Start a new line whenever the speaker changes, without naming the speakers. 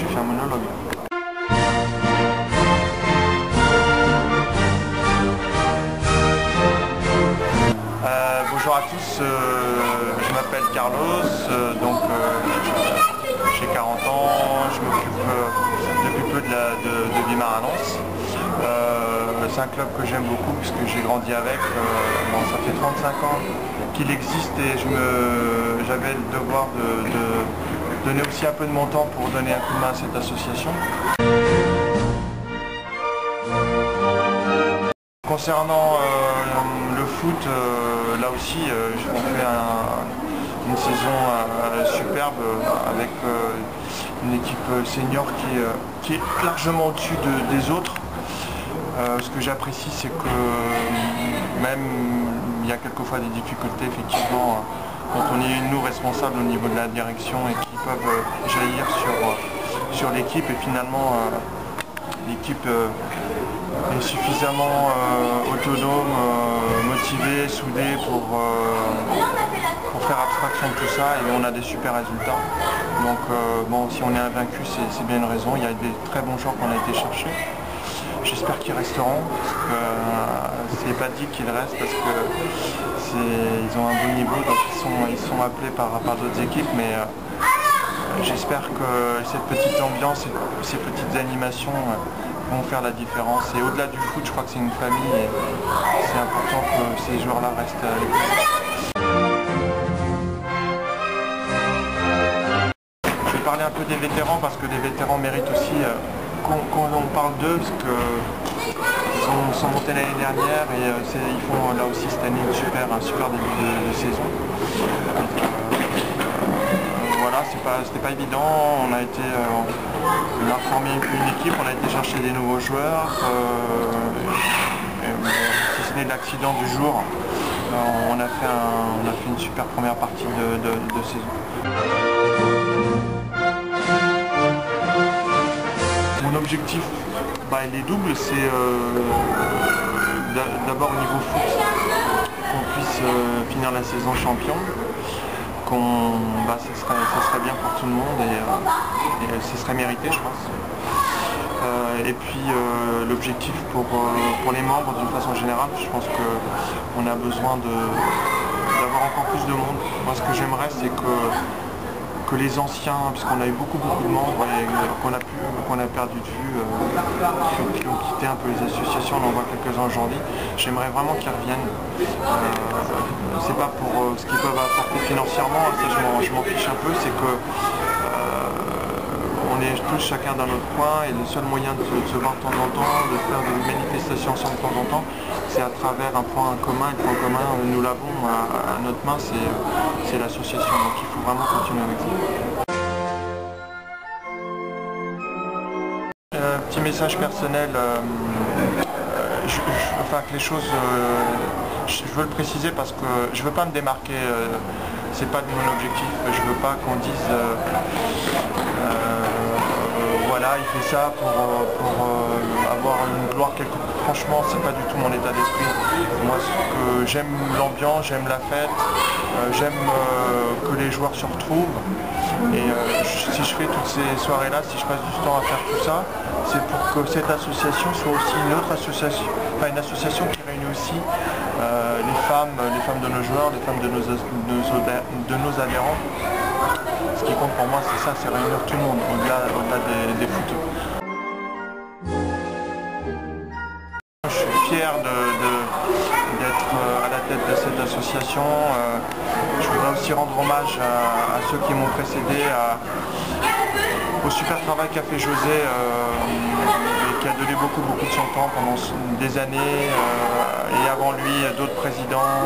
fait un monologue. Bonjour à tous, je m'appelle Carlos, j'ai 40 ans, je m'occupe depuis peu de Vimar à Lens. C'est un club que j'aime beaucoup puisque j'ai grandi avec. Ça fait 35 ans qu'il existe et j'avais le devoir de donner aussi un peu de mon temps pour donner un coup de main à cette association. Concernant le foot, là aussi, on fait une saison superbe avec une équipe senior qui est largement au-dessus des autres. Ce que j'apprécie, c'est que même il y a quelquefois des difficultés, effectivement, quand on est nous responsables au niveau de la direction et qui peuvent jaillir sur l'équipe, et finalement l'équipe est suffisamment autonome, motivée, soudée pour faire abstraction de tout ça, et on a des super résultats. Donc si on est invaincu, c'est bien une raison. Il y a des très bons joueurs qu'on a été chercher. J'espère qu'ils resteront, parce que c'est pas dit qu'ils restent parce qu'ils ont un bon niveau, donc ils sont appelés par d'autres équipes, mais j'espère que cette petite ambiance et ces petites animations vont faire la différence. Et au-delà du foot, je crois que c'est une famille et c'est important que ces joueurs-là restent à l'écoute. Je vais parler un peu des vétérans parce que les vétérans méritent aussi qu'on parle d'eux, parce qu'ils sont montés l'année dernière et ils font là aussi cette année un super début de saison. Voilà, c'était pas évident, on a formé une équipe, on a été chercher des nouveaux joueurs, si ce n'est l'accident du jour, on a fait une super première partie de saison. Mon objectif, il est double, c'est d'abord au niveau foot, qu'on puisse finir la saison champion, ça serait bien pour tout le monde et ce serait mérité, je pense. Et puis l'objectif pour les membres d'une façon générale, je pense qu'on a besoin d'avoir encore plus de monde. Moi, ce que j'aimerais, c'est que les anciens, puisqu'on a eu beaucoup de membres qu'on a perdu de vue, qui ont quitté un peu les associations, on en voit quelques-uns aujourd'hui, j'aimerais vraiment qu'ils reviennent. C'est pas pour ce qu'ils peuvent apporter financièrement, ça je m'en fiche un peu, c'est que on est tous chacun dans notre coin et le seul moyen de se voir de temps en temps, de faire des manifestations ensemble de temps en temps, c'est à travers un point commun. Le point commun, nous l'avons à notre main, c'est l'association, donc il faut vraiment continuer avec ça. Petit message personnel, que les choses, je veux le préciser parce que je veux pas me démarquer, c'est pas mon objectif, je veux pas qu'on dise voilà, il fait ça pour avoir une gloire quelconque. Franchement, c'est pas du tout mon état d'esprit. Moi, j'aime l'ambiance, j'aime la fête, j'aime que les joueurs se retrouvent. Et si je fais toutes ces soirées-là, si je passe du temps à faire tout ça, c'est pour que cette association soit aussi une autre association, une association qui réunit aussi les femmes de nos joueurs, les femmes de nos adhérents. Ce qui compte pour moi, c'est ça, c'est réunir tout le monde, au-delà des footeux. Je suis fier d'être à la tête de cette association. Je voudrais aussi rendre hommage à ceux qui m'ont précédé, au super travail qu'a fait José, et qui a donné beaucoup de son temps pendant des années, et avant lui d'autres présidents.